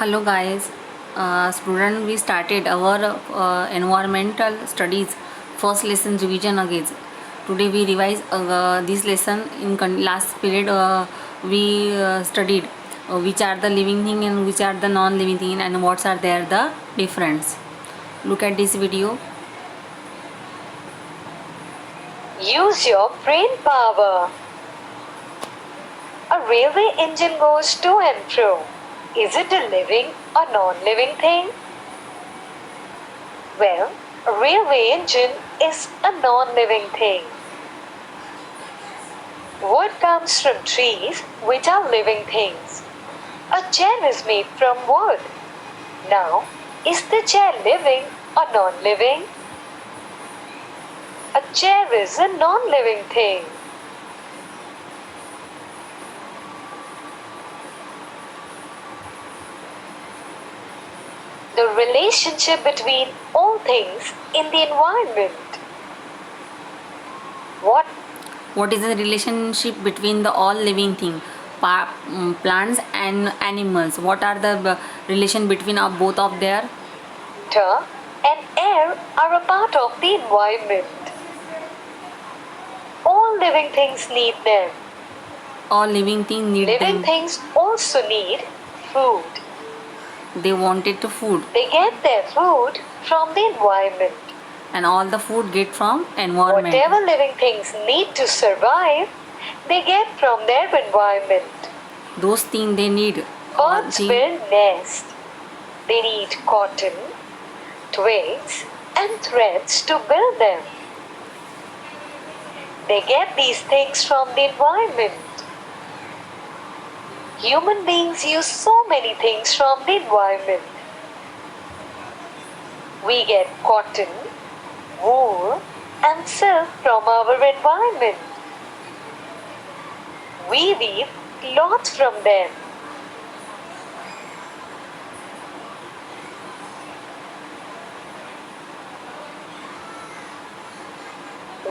Hello guys, student, we started our environmental studies first lesson revision again. Today we revise this lesson in last period. We studied which are the living thing and which are the non-living thing and what are there the difference. Look at this video. Use your brain power. A railway engine goes to and fro. Is it a living or non-living thing? Well, a railway engine is a non-living thing. Wood comes from trees, which are living things. A chair is made from wood. Now, is the chair living or non-living? A chair is a non-living thing. The relationship between all things in the environment. What is the relationship between the all living thing, plants and animals? What are the relation between both of their? Water and air are a part of the environment. All living things need them. All living things need Living them. things also need food. They wanted to food, They get their food from the environment. and all the food get from environment. Whatever living things need to survive, they get from their environment. Those things they need. Birds the- build nest. They need cotton, twigs, and threads to build them. They get these things from the environment. Human beings use so many things from the environment. We get cotton, wool, and silk from our environment. We weave cloth from them.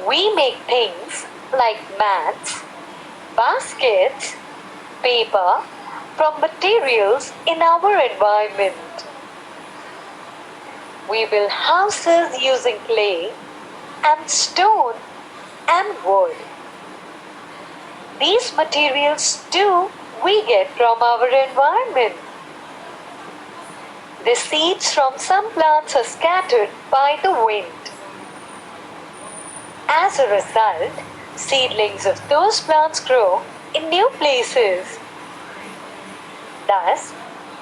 We make things like mats, baskets, paper from materials in our environment. We build houses using clay and stone and wood. These materials too we get from our environment. The seeds from some plants are scattered by the wind. As a result, seedlings of those plants grow in new places. Thus,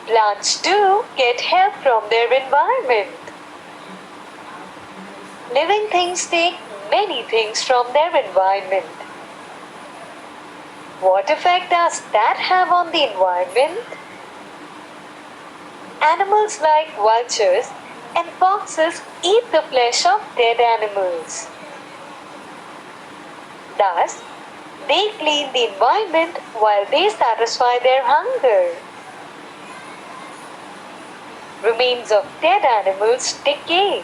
plants too get help from their environment. Living things take many things from their environment. What effect does that have on the environment? Animals like vultures and foxes eat the flesh of dead animals. Thus, they clean the environment while they satisfy their hunger. Remains of dead animals decay.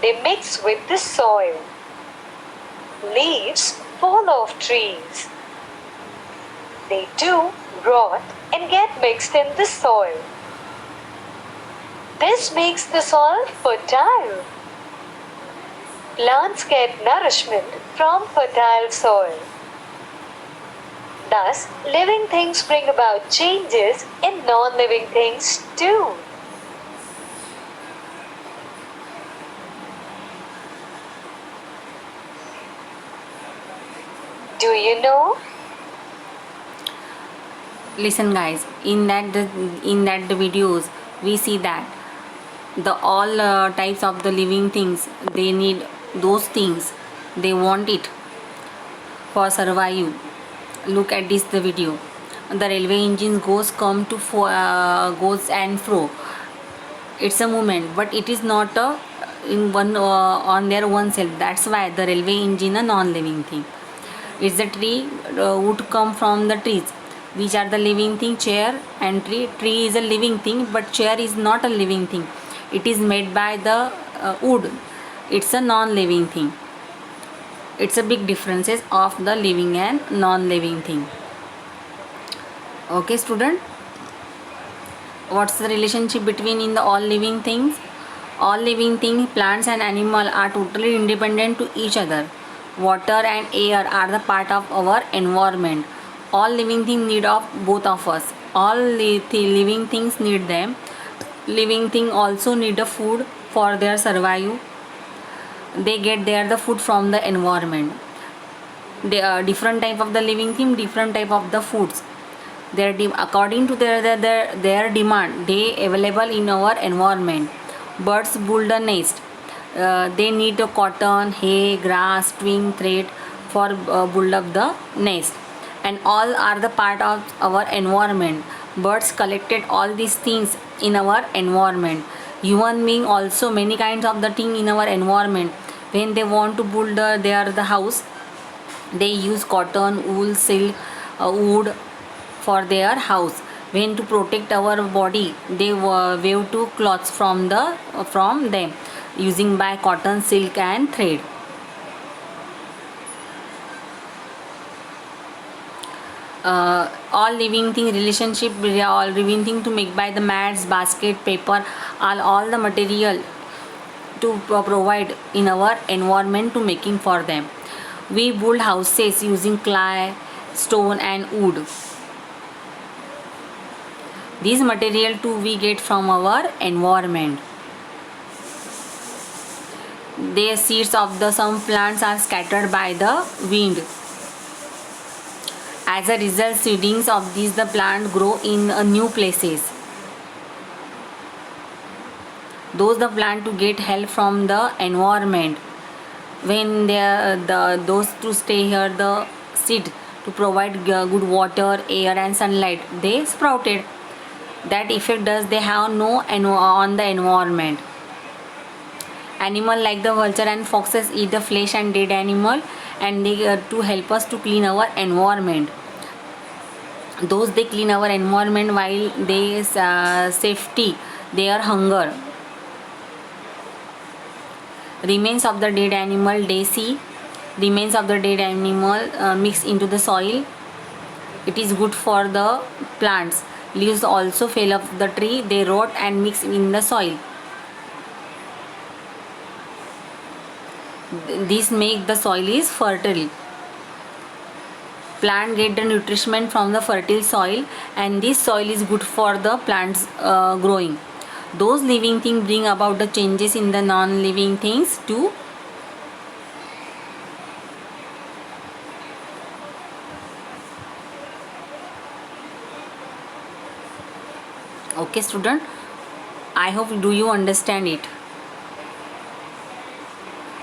They mix with the soil. Leaves fall off trees. They too rot and get mixed in the soil. This makes the soil fertile. Plants get nourishment from fertile soil. Thus, living things bring about changes in non-living things too. Do you know? Listen guys, in that the videos we see that the all types of the living things, they need those things, they want it for survive. Look at this the video. The railway engine goes goes and fro. It's a movement, but it is not a in one on their own self. That's why the railway engine a non-living thing. It's the tree, would come from the trees, which are the living thing. Chair and tree is a living thing, but chair is not a living thing. It is made by the wood. It's a non-living thing. It's a big differences of the living and non-living thing. Okay student, What's the relationship between in the all living things? All living things, plants and animal, are totally independent to each other. Water and air are the part of our environment. All living things need of both of us. All living things need them. Living thing also need a food for their survival. They get the food from the environment. They are different type of the living thing, different type of the foods. According to their demand, they available in our environment. Birds build a nest. They need a cotton, hay, grass, twig, thread for build up the nest, and all are the part of our environment. Birds collected all these things in our environment. Human being also many kinds of the thing in our environment. When they want to build the house, they use cotton, wool, silk, wood for their house. When to protect our body, they weave two cloths from them using by cotton, silk and thread. All living thing relationship, all living thing to make by the mats, basket, paper, all the material to provide in our environment to making for them. We build houses using clay, stone and wood. These material too we get from our environment. The seeds of the some plants are scattered by the wind. As a result, seedlings of these the plant grow in new places. Those the plant to get help from the environment. When those to stay here, the seed to provide good water, air and sunlight, they sprouted. That effect does they have no on the environment. Animal like the vulture and foxes eat the flesh and dead animal, and they to help us to clean our environment. Those they clean our environment while they safety their hunger. Remains of the dead animal they see. Remains of the dead animal mix into the soil. It is good for the plants. Leaves also fell off the tree, they rot and mix in the soil. This make the soil is fertile. Plant get the nutrition from the fertile soil, and this soil is good for the plants growing. Those living things bring about the changes in the non-living things too. Okay student, I hope do you understand it.